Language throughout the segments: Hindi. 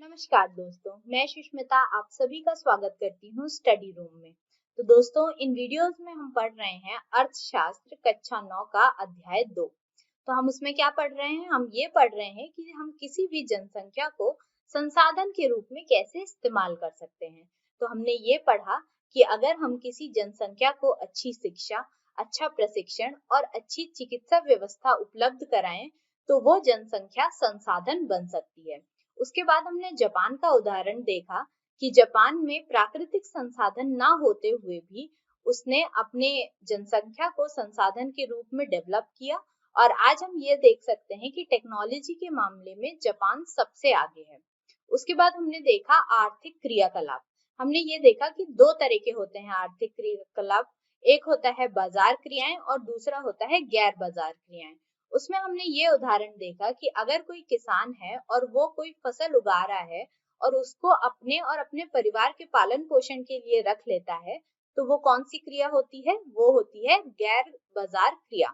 नमस्कार दोस्तों, मैं सुष्मिता आप सभी का स्वागत करती हूँ स्टडी रूम में। तो दोस्तों, इन वीडियोस में हम पढ़ रहे हैं अर्थशास्त्र कक्षा 9 का अध्याय 2। तो हम उसमें क्या पढ़ रहे हैं? हम ये पढ़ रहे हैं कि हम किसी भी जनसंख्या को संसाधन के रूप में कैसे इस्तेमाल कर सकते हैं। तो हमने ये पढ़ा कि अगर हम किसी जनसंख्या को अच्छी शिक्षा, अच्छा प्रशिक्षण और अच्छी चिकित्सा व्यवस्था उपलब्ध कराएं, तो वो जनसंख्या संसाधन बन सकती है। उसके बाद हमने जापान का उदाहरण देखा कि जापान में प्राकृतिक संसाधन ना होते हुए भी उसने अपने जनसंख्या को संसाधन के रूप में डेवलप किया। और आज हम ये देख सकते हैं कि टेक्नोलॉजी के मामले में जापान सबसे आगे है। उसके बाद हमने देखा आर्थिक क्रियाकलाप। हमने ये देखा कि दो तरह के होते हैं आर्थिक क्रियाकलाप। एक होता है बाजार क्रियाएं और दूसरा होता है गैर बाजार क्रियाएं। उसमें हमने ये उदाहरण देखा कि अगर कोई किसान है और वो कोई फसल उगा रहा है और उसको अपने और अपने परिवार के पालन पोषण के लिए रख लेता है, तो वो कौन सी क्रिया होती है? वो होती है गैर बाजार क्रिया।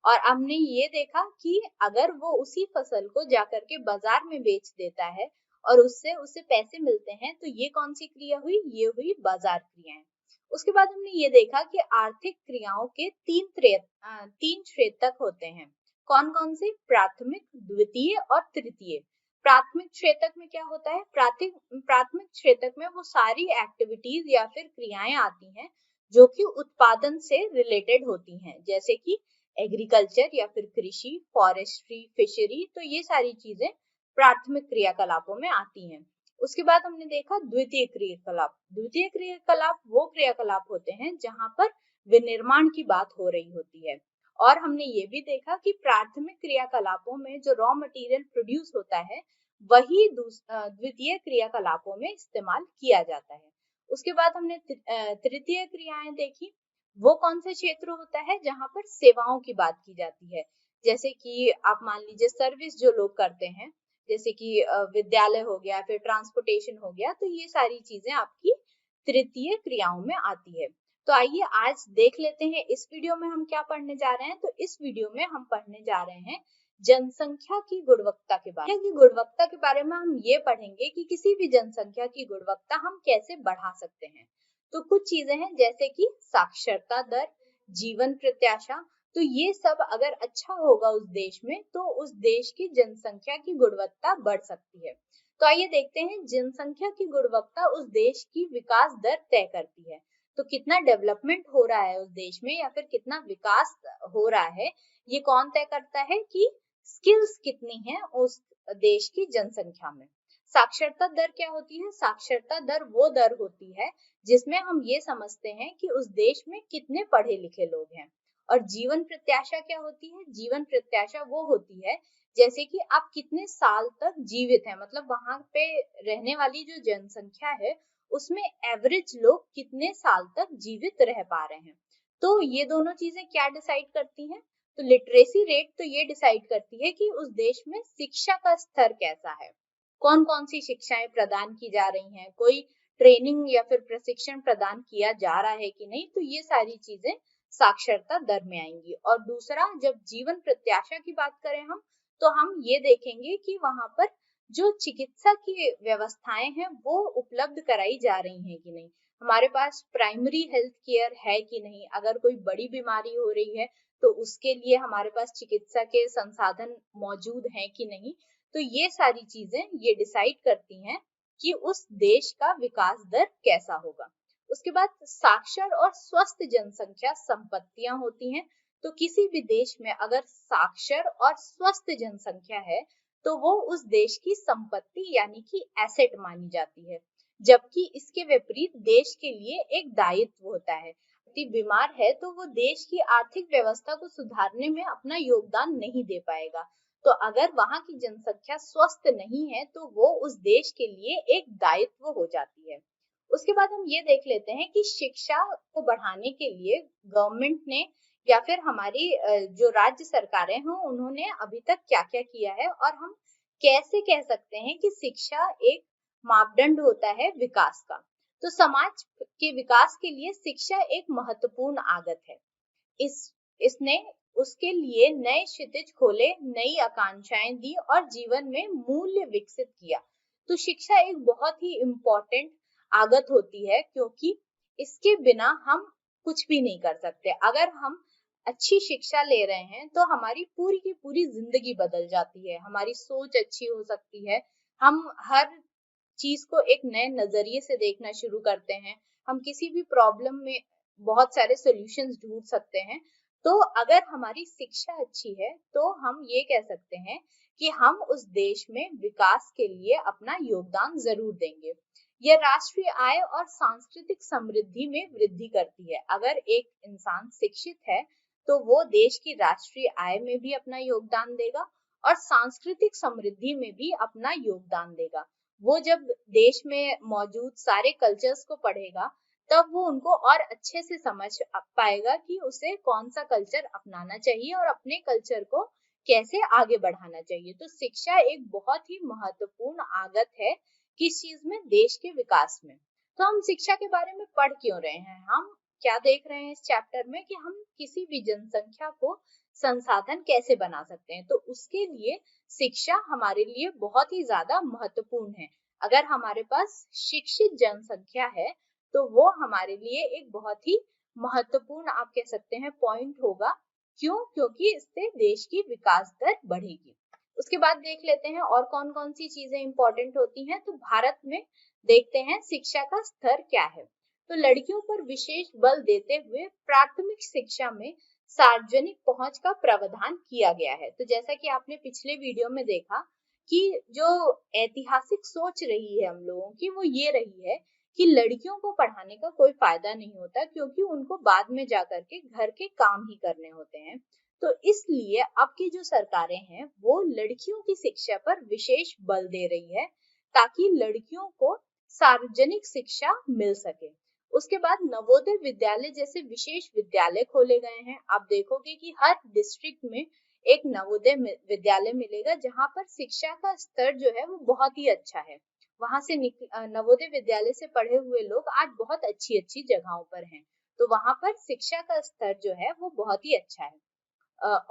और हमने ये देखा कि अगर वो उसी फसल को जाकर के बाजार में बेच देता है और उससे उसे पैसे मिलते हैं, तो ये कौन सी क्रिया हुई? ये हुई बाजार क्रियाएं। उसके बाद हमने ये देखा कि आर्थिक क्रियाओं के तीन क्षेत्रक होते हैं। कौन कौन से? प्राथमिक, द्वितीय और तृतीय। प्राथमिक क्षेत्रक में क्या होता है? प्राथमिक क्षेत्रक में वो सारी एक्टिविटीज या फिर क्रियाएं आती हैं जो कि उत्पादन से रिलेटेड होती हैं, जैसे कि एग्रीकल्चर या फिर कृषि, फॉरेस्ट्री, फिशरी। तो ये सारी चीजें प्राथमिक क्रियाकलापों में आती हैं। उसके बाद हमने देखा द्वितीय क्रियाकलाप। द्वितीय क्रियाकलाप वो क्रियाकलाप होते हैं जहां पर विनिर्माण की बात हो रही होती है। और हमने ये भी देखा कि प्राथमिक क्रियाकलापों में जो रॉ मटेरियल प्रोड्यूस होता है वही द्वितीय क्रियाकलापों में इस्तेमाल किया जाता है। उसके बाद हमने तृतीय क्रियाएं देखी। वो कौन से क्षेत्र होता है? जहां पर सेवाओं की बात की जाती है, जैसे कि आप मान लीजिए सर्विस जो लोग करते हैं, जैसे कि विद्यालय हो गया, फिर ट्रांसपोर्टेशन हो गया। तो ये सारी चीजें आपकी तृतीय क्रियाओं में आती है। तो आइए आज देख लेते हैं इस वीडियो में हम क्या पढ़ने जा रहे हैं। तो इस वीडियो में हम पढ़ने जा रहे हैं जनसंख्या की गुणवत्ता के बारे में। गुणवत्ता के बारे में हम ये पढ़ेंगे कि किसी भी जनसंख्या की गुणवत्ता हम कैसे बढ़ा सकते हैं। तो कुछ चीजें हैं जैसे कि साक्षरता दर, जीवन प्रत्याशा। तो ये सब अगर अच्छा होगा उस देश में, तो उस देश की जनसंख्या की गुणवत्ता बढ़ सकती है। तो आइए देखते हैं जनसंख्या की गुणवत्ता उस देश की विकास दर तय करती है। तो कितना डेवलपमेंट हो रहा है उस देश में या फिर कितना विकास हो रहा है, ये कौन तय करता है? कि स्किल्स कितनी है उस देश की जनसंख्या में। साक्षरता दर क्या होती है? साक्षरता दर वो दर होती है जिसमें हम ये समझते हैं कि उस देश में कितने पढ़े लिखे लोग हैं। और जीवन प्रत्याशा क्या होती है? जीवन प्रत्याशा वो होती है जैसे कि आप कितने साल तक जीवित हैं, मतलब वहां पे रहने वाली जो जनसंख्या है उसमें एवरेज लोग कितने साल तक जीवित रह पा रहे हैं। तो ये दोनों चीजें क्या डिसाइड करती हैं? तो लिटरेसी रेट तो ये डिसाइड करती है कि उस देश में शिक्षा का स्तर कैसा है, कौन कौन सी शिक्षाएं प्रदान की जा रही हैं, कोई ट्रेनिंग या फिर प्रशिक्षण प्रदान किया जा रहा है कि नहीं। तो ये सारी चीजें साक्षरता दर में आएंगी। और दूसरा, जब जीवन प्रत्याशा की बात करें हम, तो हम ये देखेंगे कि वहां पर जो चिकित्सा की व्यवस्थाएं हैं वो उपलब्ध कराई जा रही हैं कि नहीं, हमारे पास प्राइमरी हेल्थ केयर है कि नहीं, अगर कोई बड़ी बीमारी हो रही है तो उसके लिए हमारे पास चिकित्सा के संसाधन मौजूद हैं कि नहीं। तो ये सारी चीजें ये डिसाइड करती हैं कि उस देश का विकास दर कैसा होगा। उसके बाद साक्षर और स्वस्थ जनसंख्या संपत्तियां होती हैं। तो किसी भी देश में अगर साक्षर और स्वस्थ जनसंख्या है तो वो उस देश की संपत्ति यानी कि एसेट मानी जाती है, जबकि इसके विपरीत देश के लिए एक दायित्व होता है। यदि बीमार है तो वो देश की आर्थिक व्यवस्था को सुधारने में अपना योगदान नहीं दे पाएगा। तो अगर वहां की जनसंख्या स्वस्थ नहीं है तो वो उस देश के लिए एक दायित्व हो जाती है। उसके बाद हम ये देख लेते हैं कि शिक्षा को बढ़ाने के लिए गवर्नमेंट ने या फिर हमारी जो राज्य सरकारें हैं उन्होंने अभी तक क्या क्या किया है, और हम कैसे कह सकते हैं कि शिक्षा एक मापदंड होता है विकास का। तो समाज के विकास के लिए शिक्षा एक महत्वपूर्ण आगत है। इसने उसके लिए नए क्षितिज खोले, नई आकांक्षाएं दी और जीवन में मूल्य विकसित किया। तो शिक्षा एक बहुत ही इम्पोर्टेंट आगत होती है, क्योंकि इसके बिना हम कुछ भी नहीं कर सकते। अगर हम अच्छी शिक्षा ले रहे हैं तो हमारी पूरी की पूरी जिंदगी बदल जाती है, हमारी सोच अच्छी हो सकती है, हम हर चीज को एक नए नजरिए से देखना शुरू करते हैं, हम किसी भी प्रॉब्लम में बहुत सारे सॉल्यूशंस ढूंढ सकते हैं। तो अगर हमारी शिक्षा अच्छी है तो हम ये कह सकते हैं कि हम उस देश में विकास के लिए अपना योगदान जरूर देंगे। यह राष्ट्रीय आय और सांस्कृतिक समृद्धि में वृद्धि करती है। अगर एक इंसान शिक्षित है तो वो देश की राष्ट्रीय आय में भी अपना योगदान देगा और सांस्कृतिक समृद्धि में भी अपना योगदान देगा। वो जब देश में मौजूद सारे कल्चर्स को पढ़ेगा तब वो उनको और अच्छे से समझ पाएगा कि उसे कौन सा कल्चर अपनाना चाहिए और अपने कल्चर को कैसे आगे बढ़ाना चाहिए। तो शिक्षा एक बहुत ही महत्वपूर्ण आगत है किस चीज में, देश के विकास में। तो हम शिक्षा के बारे में पढ़ क्यों रहे हैं, हम क्या देख रहे हैं इस चैप्टर में कि हम किसी भी जनसंख्या को संसाधन कैसे बना सकते हैं। तो उसके लिए शिक्षा हमारे लिए बहुत ही ज्यादा महत्वपूर्ण है। अगर हमारे पास शिक्षित जनसंख्या है तो वो हमारे लिए एक बहुत ही महत्वपूर्ण, आप कह सकते हैं, पॉइंट होगा। क्यों? क्योंकि इससे देश की विकास दर बढ़ेगी। उसके बाद देख लेते हैं और कौन कौन सी चीजें इंपॉर्टेंट होती हैं। तो भारत में देखते हैं शिक्षा का स्तर क्या है। तो लड़कियों पर विशेष बल देते हुए प्राथमिक शिक्षा में सार्वजनिक पहुंच का प्रावधान किया गया है। तो जैसा कि आपने पिछले वीडियो में देखा कि जो ऐतिहासिक सोच रही है हम लोगों की, वो ये रही है कि लड़कियों को पढ़ाने का कोई फायदा नहीं होता, क्योंकि उनको बाद में जाकर के घर के काम ही करने होते हैं। तो इसलिए अब की जो सरकारें हैं वो लड़कियों की शिक्षा पर विशेष बल दे रही है ताकि लड़कियों को सार्वजनिक शिक्षा मिल सके। उसके बाद नवोदय विद्यालय जैसे विशेष विद्यालय खोले गए हैं। आप देखोगे कि हर डिस्ट्रिक्ट में एक नवोदय विद्यालय मिलेगा जहाँ पर शिक्षा का स्तर जो है वो बहुत ही अच्छा है। वहां से नवोदय विद्यालय से पढ़े हुए लोग आज बहुत अच्छी अच्छी जगहों पर हैं। तो वहां पर शिक्षा का स्तर जो है वो बहुत ही अच्छा है।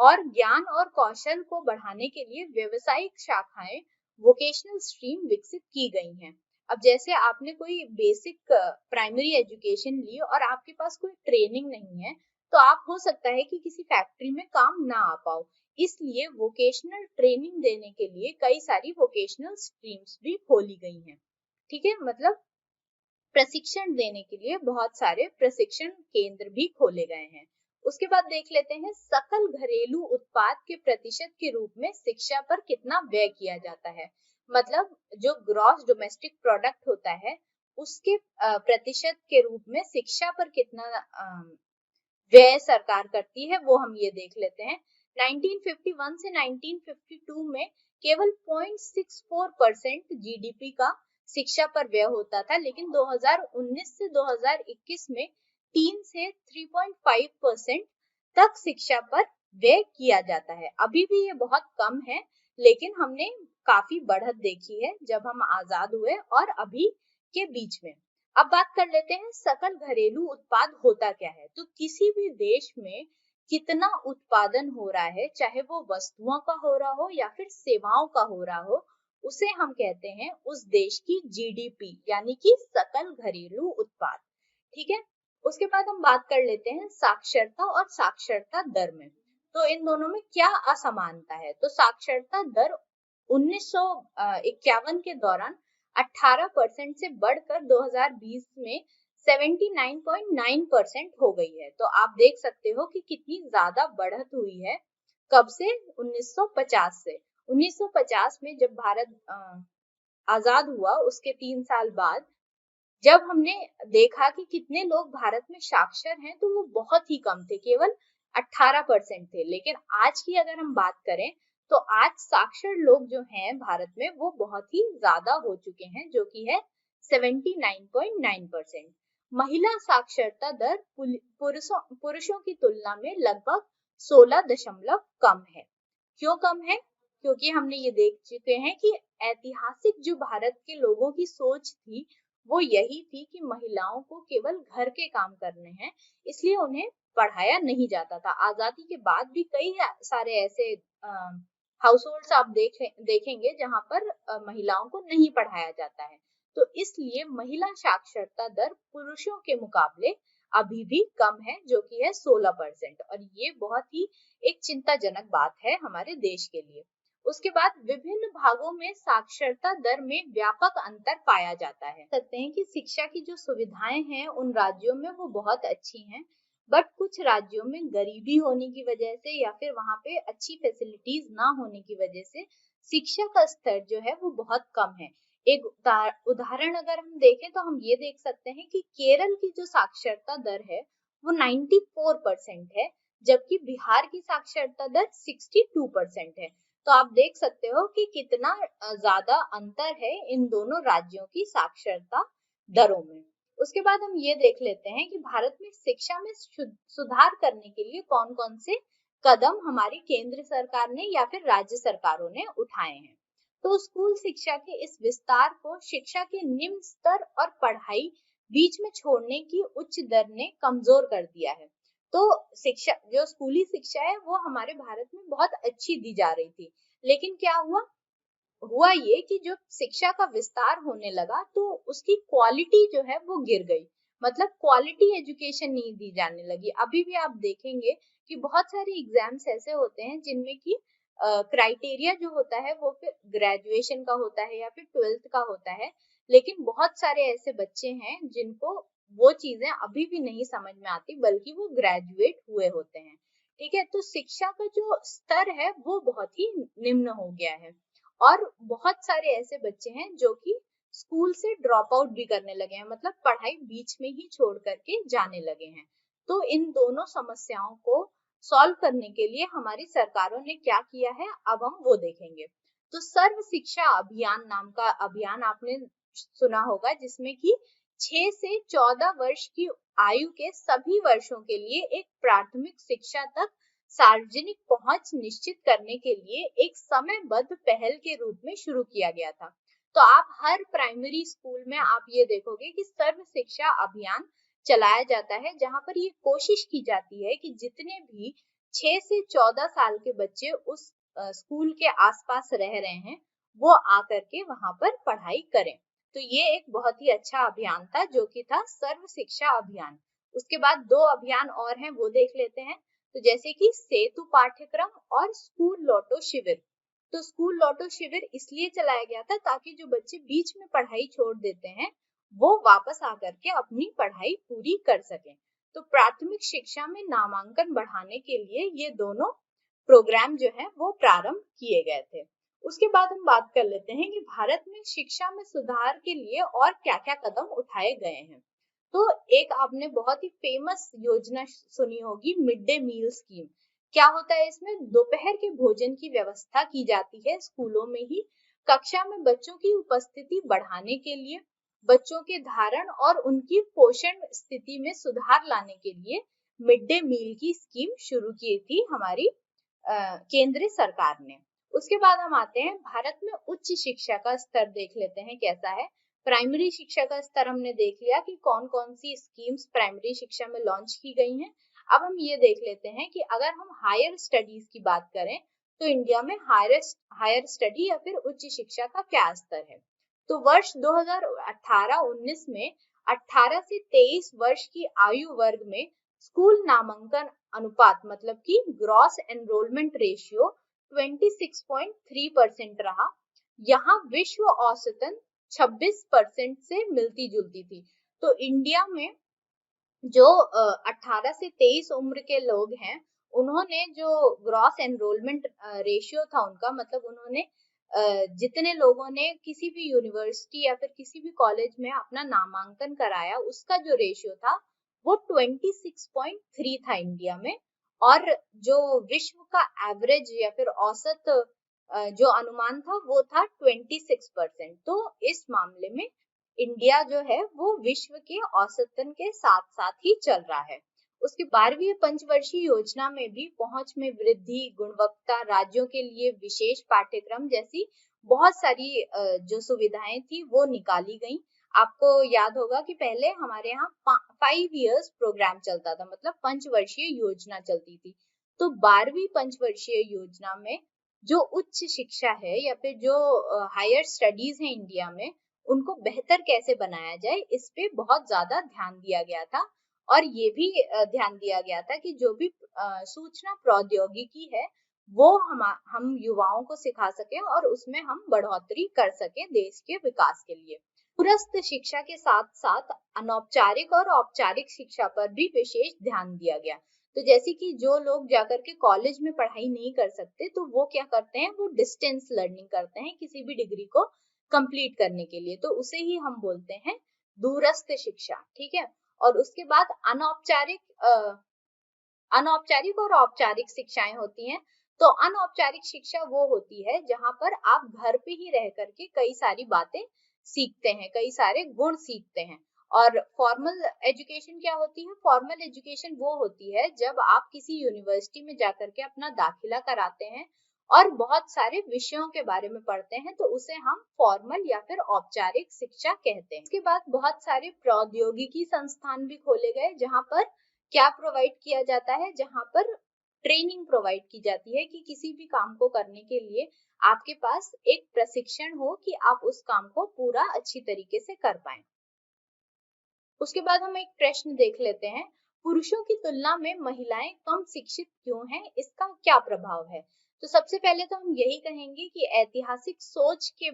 और ज्ञान और कौशल को बढ़ाने के लिए व्यवसायिक शाखाएं, वोकेशनल स्ट्रीम विकसित की गई हैं। अब जैसे आपने कोई बेसिक प्राइमरी एजुकेशन ली और आपके पास कोई ट्रेनिंग नहीं है तो आप हो सकता है कि किसी फैक्ट्री में काम ना आ पाओ। इसलिए वोकेशनल ट्रेनिंग देने के लिए कई सारी वोकेशनल स्ट्रीम्स भी खोली गई हैं। ठीक है, मतलब प्रशिक्षण देने के लिए बहुत सारे प्रशिक्षण केंद्र भी खोले गए हैं। उसके बाद देख लेते हैं सकल घरेलू उत्पाद के प्रतिशत के रूप में शिक्षा पर कितना व्यय किया जाता है। मतलब जो ग्रॉस डोमेस्टिक प्रोडक्ट होता है उसके प्रतिशत के रूप में शिक्षा पर कितना व्यय सरकार करती है, वो हम ये देख लेते हैं। 1951 से 1952 में केवल 0.64% जीडीपी का शिक्षा पर व्यय होता था, लेकिन 2019 से 2021 में 3 से 3.5% तक शिक्षा पर व्यय किया जाता है। अभी भी ये बहुत कम है, लेकिन हमने काफी बढ़त देखी है जब हम आजाद हुए और अभी के बीच में। अब बात कर लेते हैं सकल घरेलू उत्पाद होता क्या है। तो किसी भी देश में कितना उत्पादन हो रहा है, चाहे वो वस्तुओं का हो रहा हो या फिर सेवाओं का हो रहा हो, उसे हम कहते हैं उस देश की जीडीपी, यानी कि सकल घरेलू उत्पाद। ठीक है, उसके बाद हम बात कर लेते हैं साक्षरता और साक्षरता दर में। तो इन दोनों में क्या असमानता है। तो साक्षरता दर 1951 के दौरान 18% से बढ़कर 2020 में 79.9% हो गई है। तो आप देख सकते हो कि कितनी ज्यादा बढ़त हुई है। कब से? 1950 से। 1950 में जब भारत आजाद हुआ उसके 3 साल बाद जब हमने देखा कि कितने लोग भारत में साक्षर हैं तो वो बहुत ही कम थे, केवल 18% थे। लेकिन आज की अगर हम बात करें तो आज साक्षर लोग जो हैं भारत में वो बहुत ही ज्यादा हो चुके हैं, जो कि है 79.9%। महिला साक्षरता दर पुरुषों की तुलना में लगभग 16 दशमलव कम है। क्यों कम है? क्योंकि हमने ये देख चुके हैं कि ऐतिहासिक जो भारत के लोगों की सोच थी वो यही थी कि महिलाओं को केवल घर के काम करने हैं, इसलिए उन्हें पढ़ाया नहीं जाता था। आजादी के बाद भी कई सारे ऐसे हाउस होल्ड्स आप देखेंगे जहाँ पर महिलाओं को नहीं पढ़ाया जाता है। तो इसलिए महिला साक्षरता दर पुरुषों के मुकाबले अभी भी कम है, जो कि है 16%, और ये बहुत ही एक चिंताजनक बात है हमारे देश के लिए। उसके बाद विभिन्न भागों में साक्षरता दर में व्यापक अंतर पाया जाता है। सकते हैं कि शिक्षा की जो सुविधाएं हैं उन राज्यों में वो बहुत अच्छी हैं, बट कुछ राज्यों में गरीबी होने की वजह से या फिर वहां पे अच्छी फैसिलिटीज ना होने की वजह से शिक्षा का स्तर जो है वो बहुत कम है। एक उदाहरण अगर हम देखें तो हम ये देख सकते हैं कि केरल की जो साक्षरता दर है वो 94% है, जबकि बिहार की साक्षरता दर 62% है। तो आप देख सकते हो कि कितना ज्यादा अंतर है इन दोनों राज्यों की साक्षरता दरों में। उसके बाद हम ये देख लेते हैं कि भारत में शिक्षा में सुधार करने के लिए कौन कौन से कदम हमारी केंद्र सरकार ने या फिर राज्य सरकारों ने उठाए हैं। तो स्कूल शिक्षा के इस विस्तार को शिक्षा के निम्न स्तर और पढ़ाई बीच में छोड़ने की उच्च दर ने कमजोर कर दिया है। तो शिक्षा, जो स्कूली शिक्षा है वो हमारे भारत में बहुत अच्छी दी जा रही थी, लेकिन क्या हुआ ये कि जो शिक्षा का विस्तार होने लगा तो उसकी क्वालिटी जो है वो गिर गई, मतलब क्वालिटी एजुकेशन नहीं दी जाने लगी। अभी भी आप देखेंगे कि बहुत सारे एग्जाम्स ऐसे होते हैं जिनमें कि क्राइटेरिया जो होता है वो फिर ग्रेजुएशन का होता है या फिर 12th का होता है, लेकिन बहुत सारे ऐसे बच्चे हैं जिनको वो चीजें अभी भी नहीं समझ में आती, बल्कि वो ग्रेजुएट हुए होते हैं। ठीक है, तो शिक्षा का जो स्तर है वो बहुत ही निम्न हो गया है, और बहुत सारे ऐसे बच्चे हैं जो कि स्कूल से ड्रॉप आउट भी करने लगे हैं, मतलब पढ़ाई बीच में ही छोड़ करके जाने लगे हैं। तो इन दोनों समस्याओं को सॉल्व करने के लिए हमारी सरकारों ने क्या किया है, अब हम वो देखेंगे। तो सर्व शिक्षा अभियान नाम का अभियान आपने सुना होगा, जिसमें कि 6 से 14 वर्ष की आयु के सभी वर्षों के लिए एक प्राथमिक शिक्षा तक सार्वजनिक पहुंच निश्चित करने के लिए एक समयबद्ध पहल के रूप में शुरू किया गया था। तो आप हर प्राइमरी स्कूल में आप ये देखोगे कि सर्व शिक्षा अभियान चलाया जाता है, जहां पर ये कोशिश की जाती है कि जितने भी 6 से 14 साल के बच्चे उस स्कूल के आसपास रह रहे हैं वो आकर के वहां पर पढ़ाई करें। तो ये एक बहुत ही अच्छा अभियान था जो कि था सर्व शिक्षा अभियान। उसके बाद 2 अभियान और हैं, वो देख लेते हैं। तो जैसे कि सेतु पाठ्यक्रम और स्कूल लौटो शिविर। तो स्कूल लौटो शिविर इसलिए चलाया गया था ताकि जो बच्चे बीच में पढ़ाई छोड़ देते हैं वो वापस आकर के अपनी पढ़ाई पूरी कर सकें। तो प्राथमिक शिक्षा में नामांकन बढ़ाने के लिए ये दोनों प्रोग्राम जो है वो प्रारंभ किए गए थे। उसके बाद हम बात कर लेते हैं कि भारत में शिक्षा में सुधार के लिए और क्या-क्या कदम उठाए गए हैं। तो एक आपने बहुत ही फेमस योजना सुनी होगी, मिड डे मील स्कीम। क्या होता है इसमें, दोपहर के भोजन की व्यवस्था की जाती है स्कूलों में ही। कक्षा में बच्चों की उपस्थिति बढ़ाने के लिए, बच्चों के धारण और उनकी पोषण स्थिति में सुधार लाने के लिए मिड डे मील की स्कीम शुरू की थी हमारी केंद्र सरकार ने। उसके बाद हम आते हैं भारत में उच्च शिक्षा का स्तर देख लेते हैं कैसा है। प्राइमरी शिक्षा का स्तर हमने देख लिया कि कौन कौन सी स्कीम्स प्राइमरी शिक्षा में लॉन्च की गई हैं। अब हम ये देख लेते हैं कि अगर हम हायर स्टडीज की बात करें तो इंडिया में हायर स्टडी या फिर उच्च शिक्षा का क्या स्तर है। तो वर्ष 2018-19 में 18 से 23 वर्ष की आयु वर्ग में स्कूल नामांकन अनुपात, मतलब कि ग्रॉस एनरोलमेंट रेशियो 26.3% रहा। यहाँ विश्व औसतन 26% से मिलती जुलती थी। तो इंडिया में जो 18 से 23 उम्र के लोग हैं, उन्होंने जो ग्रॉस एनरोलमेंट रेशियो था उनका, मतलब उन्होंने जितने लोगों ने किसी भी यूनिवर्सिटी या फिर किसी भी कॉलेज में अपना नामांकन कराया, उसका जो रेशियो था वो 26.3 था इंडिया में। और जो विश्व का एवरेज या फिर औसत जो अनुमान था वो था 26%। तो इस मामले में इंडिया जो है वो विश्व के औसतन के साथ साथ ही चल रहा है। उसके 12वीं पंचवर्षीय योजना में भी पहुंच में वृद्धि, गुणवत्ता, राज्यों के लिए विशेष पाठ्यक्रम जैसी बहुत सारी जो सुविधाएं थी वो निकाली गई। आपको याद होगा कि पहले हमारे यहाँ 5 इयर्स प्रोग्राम चलता था, मतलब पंचवर्षीय योजना चलती थी। तो 12वीं पंचवर्षीय योजना में जो उच्च शिक्षा है या फिर जो हायर स्टडीज है इंडिया में, उनको बेहतर कैसे बनाया जाए, इस पे बहुत ज्यादा ध्यान दिया गया था। और ये भी ध्यान दिया गया था कि जो भी सूचना प्रौद्योगिकी है वो हम युवाओं को सिखा सके और उसमें हम बढ़ोतरी कर सके देश के विकास के लिए। दूरस्थ शिक्षा के साथ साथ अनौपचारिक और औपचारिक शिक्षा पर भी विशेष ध्यान दिया गया। तो जैसे कि जो लोग जाकर के कॉलेज में पढ़ाई नहीं कर सकते, तो वो क्या करते हैं, वो डिस्टेंस लर्निंग करते हैं किसी भी डिग्री को कंप्लीट करने के लिए, तो उसे ही हम बोलते हैं दूरस्थ शिक्षा। ठीक है। और उसके बाद अनौपचारिक और औपचारिक शिक्षाएं होती हैं। तो अनौपचारिक शिक्षा वो होती है जहां पर आप घर पे ही रह करके कई सारी बातें सीखते हैं, कई सारे गुण सीखते हैं। और फॉर्मल एजुकेशन क्या होती है? फॉर्मल एजुकेशन वो होती है जब आप किसी यूनिवर्सिटी में जाकर के अपना दाखिला कराते हैं और बहुत सारे विषयों के बारे में पढ़ते हैं, तो उसे हम फॉर्मल या फिर औपचारिक शिक्षा कहते हैं। इसके बाद बहुत सारे प्रौद्योगिकी संस्थान भी खोले गए जहां पर क्या प्रोवाइड किया जाता है, जहां पर ट्रेनिंग प्रोवाइड की जाती है कि किसी भी काम को करने के लिए आपके पास एक प्रशिक्षण हो कि आप उस काम को पूरा अच्छी तरीके से कर पाएं। उसके बाद हम एक प्रश्न देख लेते हैं, पुरुषों की तुलना में महिलाएं कम शिक्षित क्यों हैं, इसका क्या प्रभाव है? तो सबसे पहले तो हम यही कहेंगे कि ऐतिहासिक सोच के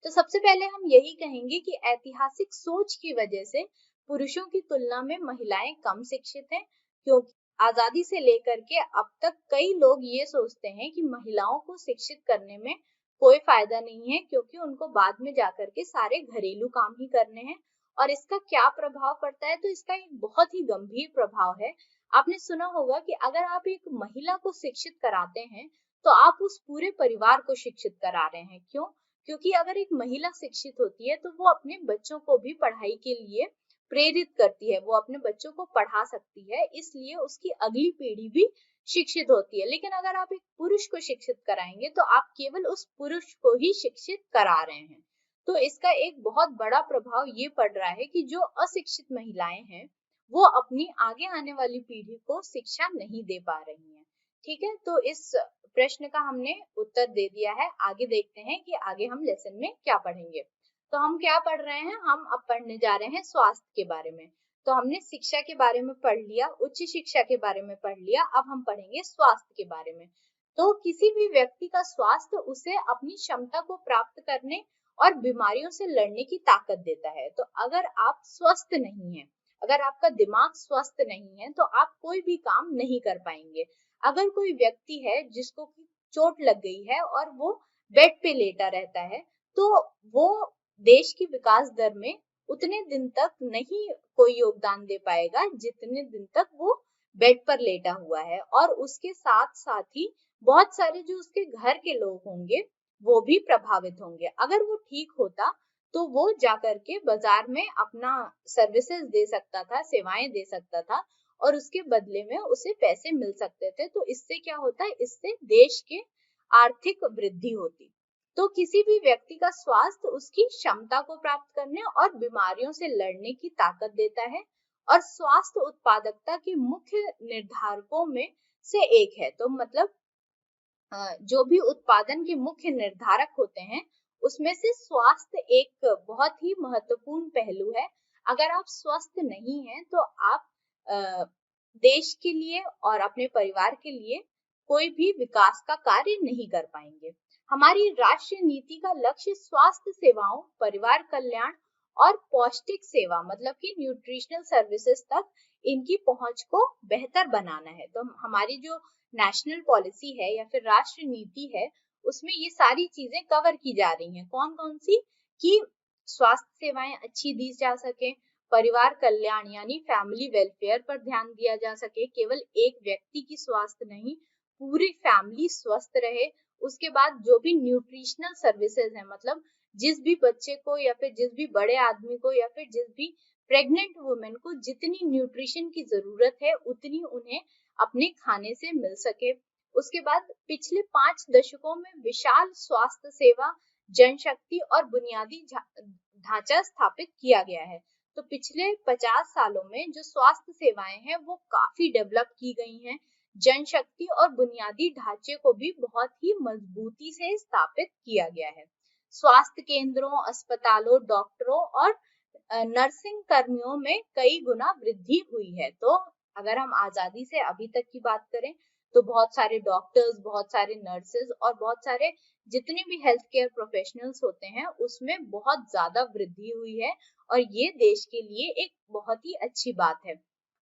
तो सबसे पहले हम यही कहेंगे कि ऐतिहासिक सोच की वजह से पुरुषों की तुलना में महिलाएं कम शिक्षित हैं, क्योंकि आजादी से लेकर के अब तक कई लोग ये सोचते हैं कि महिलाओं को शिक्षित करने में कोई फायदा नहीं है, क्योंकि उनको बाद में जाकर के सारे घरेलू काम ही करने हैं। और इसका क्या प्रभाव पड़ता है? तो इसका एक बहुत ही गंभीर प्रभाव है। आपने सुना होगा कि अगर आप एक महिला को शिक्षित कराते हैं तो आप उस पूरे परिवार को शिक्षित करा रहे हैं। क्यों? क्योंकि अगर एक महिला शिक्षित होती है तो वो अपने बच्चों को भी पढ़ाई के लिए प्रेरित करती है, वो अपने बच्चों को पढ़ा सकती है, इसलिए उसकी अगली पीढ़ी भी शिक्षित होती है। लेकिन अगर आप एक पुरुष को शिक्षित कराएंगे तो आप केवल उस पुरुष को ही शिक्षित करा रहे हैं। तो इसका एक बहुत बड़ा प्रभाव ये पड़ रहा है कि जो अशिक्षित महिलाएं हैं वो अपनी आगे आने वाली पीढ़ी को शिक्षा नहीं दे पा रही हैं। ठीक है, तो इस प्रश्न का हमने उत्तर दे दिया है। आगे देखते हैं कि आगे हम लेसन में क्या पढ़ेंगे। तो हम क्या पढ़ रहे हैं? हम अब पढ़ने जा रहे हैं स्वास्थ्य के बारे में। तो हमने शिक्षा के बारे में पढ़ लिया, उच्च शिक्षा के बारे में पढ़ लिया, अब हम पढ़ेंगे स्वास्थ्य के बारे में। तो किसी भी व्यक्ति का स्वास्थ्य उसे अपनी क्षमता को प्राप्त करने और बीमारियों से लड़ने की ताकत देता है। तो अगर आप स्वस्थ नहीं हैं, अगर आपका दिमाग स्वस्थ नहीं है, तो आप कोई भी काम नहीं कर पाएंगे। अगर कोई व्यक्ति है जिसको चोट लग गई है और वो बेड पे लेटा रहता है, तो वो देश की विकास दर में उतने दिन तक नहीं कोई योगदान दे पाएगा जितने दिन तक वो बेड पर लेटा हुआ है। और उसके साथ साथ ही बहुत सारे जो उसके घर के लोग होंगे वो भी प्रभावित होंगे। अगर वो ठीक होता तो वो जाकर के बाजार में अपना सर्विसेज दे सकता था, सेवाएं दे सकता था और उसके बदले में उसे पैसे मिल सकते थे। तो इससे क्या होता है? इससे देश के आर्थिक वृद्धि होती। तो किसी भी व्यक्ति का स्वास्थ्य उसकी क्षमता को प्राप्त करने और बीमारियों से लड़ने की ताकत देता है और स्वास्थ्य उत्पादकता के मुख्य निर्धारकों में से एक है। तो मतलब जो भी उत्पादन के मुख्य निर्धारक होते हैं उसमें से स्वास्थ्य एक बहुत ही महत्वपूर्ण पहलू है। अगर आप स्वस्थ नहीं हैं तो आप देश के लिए और अपने परिवार के लिए कोई भी विकास का कार्य नहीं कर पाएंगे। हमारी राष्ट्रीय नीति का लक्ष्य स्वास्थ्य सेवाओं, परिवार कल्याण और पौष्टिक सेवा मतलब कि न्यूट्रिशनल सर्विसेज तक इनकी पहुंच को बेहतर बनाना है। तो हमारी जो नेशनल पॉलिसी है या फिर राष्ट्रीय नीति है उसमें ये सारी चीजें कवर की जा रही हैं। कौन कौन सी? कि स्वास्थ्य सेवाएं अच्छी दी जा सके, परिवार कल्याण यानी फैमिली वेलफेयर पर ध्यान दिया जा सके, केवल एक व्यक्ति की स्वास्थ्य नहीं पूरी फैमिली स्वस्थ रहे। उसके बाद जो भी न्यूट्रिशनल सर्विसेज है मतलब जिस भी बच्चे को या फिर जिस भी बड़े आदमी को या फिर जिस भी प्रेग्नेंट वुमेन को जितनी न्यूट्रिशन की जरूरत है उतनी उन्हें अपने खाने से मिल सके। उसके बाद पिछले 5 दशकों में विशाल स्वास्थ्य सेवा, जनशक्ति और बुनियादी ढांचा स्थापित किया गया है। तो पिछले 50 सालों में जो स्वास्थ्य सेवाएं हैं वो काफी डेवलप की गई हैं, जनशक्ति और बुनियादी ढांचे को भी बहुत ही मजबूती से स्थापित किया गया है। स्वास्थ्य केंद्रों, अस्पतालों, डॉक्टरों और नर्सिंग कर्मियों में कई गुना वृद्धि हुई है। तो अगर हम आजादी से अभी तक की बात करें तो बहुत सारे डॉक्टर्स, बहुत सारे नर्सेज और बहुत सारे जितने भी हेल्थ केयर प्रोफेशनल्स होते हैं उसमें बहुत ज्यादा वृद्धि हुई है और ये देश के लिए एक बहुत ही अच्छी बात है।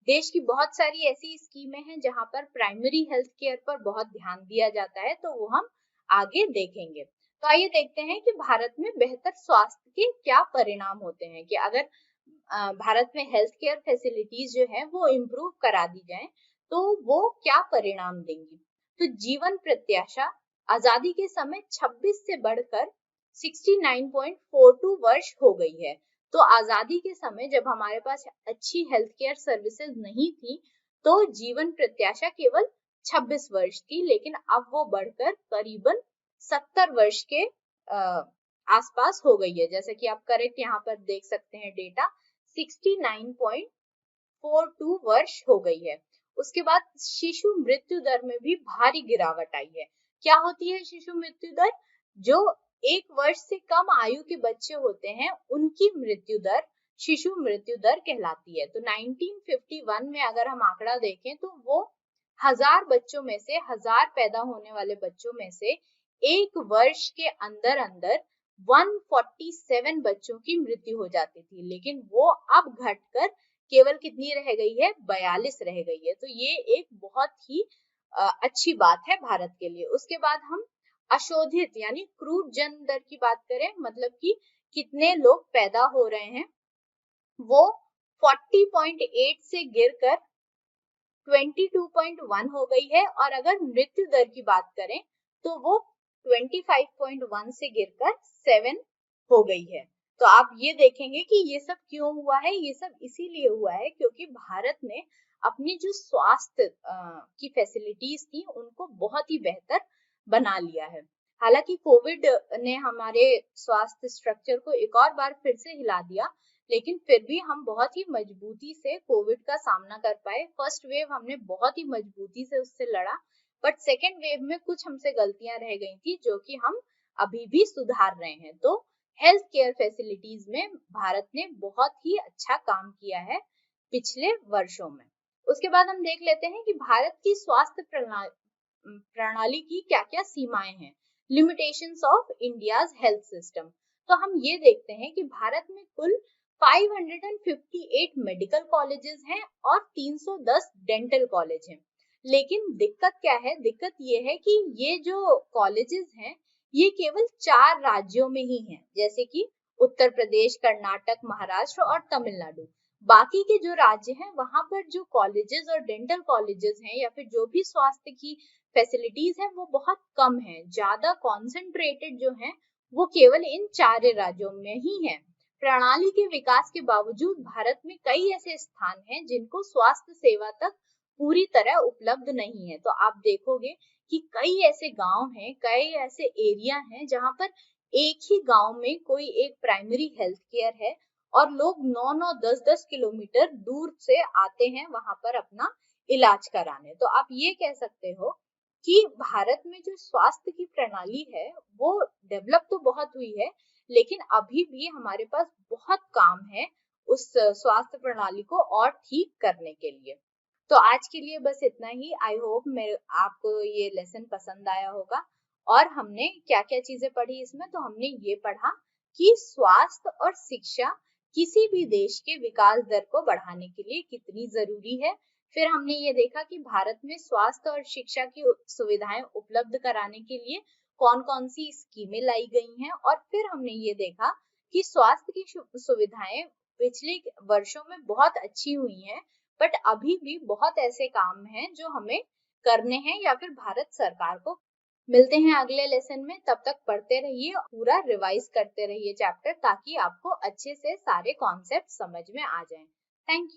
देश की बहुत सारी ऐसी स्कीमें हैं जहां पर प्राइमरी हेल्थ केयर पर बहुत ध्यान दिया जाता है, तो वो हम आगे देखेंगे। तो आइए देखते हैं कि भारत में बेहतर स्वास्थ्य के क्या परिणाम होते हैं कि अगर भारत में हेल्थ केयर फैसिलिटीज जो है वो इम्प्रूव करा दी जाए तो वो क्या परिणाम देंगी। तो जीवन प्रत्याशा आजादी के समय 26 से बढ़कर 69.42 वर्ष हो गई है। तो आजादी के समय जब हमारे पास अच्छी हेल्थ केयर सर्विसेज नहीं थी तो जीवन प्रत्याशा केवल 26 वर्ष थी, लेकिन अब वो बढ़कर करीबन 70 वर्ष के आसपास हो गई है। जैसे कि आप करेक्ट यहाँ पर देख सकते हैं डेटा 69.42 वर्ष हो गई है। उसके बाद शिशु मृत्यु दर में भी भारी गिरावट आई है। क्या होती है शिशु मृत्यु दर? जो 1 वर्ष से कम आयु के बच्चे होते हैं उनकी मृत्यु दर शिशु मृत्यु दर कहलाती है। तो 1951 में अगर हम आंकड़ा देखें तो वो 1000 बच्चों में से 1000 पैदा होने वाले बच्चों में से 1 वर्ष के अंदर अंदर 147 बच्चों की मृत्यु हो जाती थी, लेकिन वो अब घटकर केवल कितनी रह गई है? 42 रह गई है। तो ये एक बहुत ही अच्छी बात है भारत के लिए। उसके बाद हम अशोधित यानी क्रूड जन्म दर की बात करें, मतलब कि कितने लोग पैदा हो रहे हैं, वो 40.8 से गिरकर 22.1 हो गई है। और अगर मृत्यु दर की बात करें तो वो 25.1 से गिरकर 7 हो गई है। तो आप ये देखेंगे कि ये सब क्यों हुआ है। ये सब इसीलिए हुआ है क्योंकि भारत ने अपनी जो स्वास्थ्य की फैसिलिटीज थी उनको बहुत ही बेहतर बना लिया है। हालांकि कोविड ने हमारे स्वास्थ्य स्ट्रक्चर को एक और बार फिर से हिला दिया, लेकिन फिर भी हम बहुत ही मजबूती से कोविड का सामना कर पाए। फर्स्ट वेव हमने बहुत ही मजबूती से उससे लड़ा, बट सेकेंड वेव में कुछ हमसे गलतियां रह गई थी जो कि हम अभी भी सुधार रहे हैं। तो हेल्थ केयर फैसिलिटीज में भारत ने बहुत ही अच्छा काम किया है पिछले वर्षों में। उसके बाद हम देख लेते हैं कि भारत की स्वास्थ्य प्रणाली की क्या क्या सीमाएं हैं, limitations of India's health system. तो हम ये देखते हैं कि भारत में कुल 558 मेडिकल कॉलेजेस हैं और 310 डेंटल कॉलेज हैं। लेकिन दिक्कत क्या है? दिक्कत ये है कि ये जो कॉलेजेस हैं ये केवल 4 राज्यों में ही हैं, जैसे कि उत्तर प्रदेश, कर्नाटक, महाराष्ट्र और तमिलनाडु। बाकी के जो राज्य हैं वहां पर जो कॉलेजेस और डेंटल कॉलेजेस हैं या फिर जो भी स्वास्थ्य की फैसिलिटीज है वो बहुत कम है। ज्यादा कॉन्सेंट्रेटेड जो है वो केवल इन 4 राज्यों में ही है। प्रणाली के विकास के बावजूद भारत में कई ऐसे स्थान हैं जिनको स्वास्थ्य सेवा तक पूरी तरह उपलब्ध नहीं है। तो आप देखोगे कि कई ऐसे गांव हैं, कई ऐसे एरिया हैं जहां पर एक ही गांव में कोई एक प्राइमरी हेल्थ केयर है और लोग 9-9, 10-10 किलोमीटर दूर से आते हैं वहां पर अपना इलाज कराने। तो आप ये कह सकते हो कि भारत में जो स्वास्थ्य की प्रणाली है वो डेवलप तो बहुत हुई है, लेकिन अभी भी हमारे पास बहुत काम है उस स्वास्थ्य प्रणाली को और ठीक करने के लिए। तो आज के लिए बस इतना ही। आई होप आपको ये लेसन पसंद आया होगा। और हमने क्या क्या चीजें पढ़ी इसमें? तो हमने ये पढ़ा कि स्वास्थ्य और शिक्षा किसी भी देश के विकास दर को बढ़ाने के लिए कितनी जरूरी है। फिर हमने ये देखा कि भारत में स्वास्थ्य और शिक्षा की सुविधाएं उपलब्ध कराने के लिए कौन कौन सी स्कीमें लाई गई हैं। और फिर हमने ये देखा कि स्वास्थ्य की सुविधाएं पिछले वर्षों में बहुत अच्छी हुई हैं, बट अभी भी बहुत ऐसे काम हैं जो हमें करने हैं या फिर भारत सरकार को। मिलते हैं अगले लेसन में, तब तक पढ़ते रहिए, पूरा रिवाइज करते रहिए चैप्टर ताकि आपको अच्छे से सारे कॉन्सेप्ट समझ में आ जाएं। Thank you.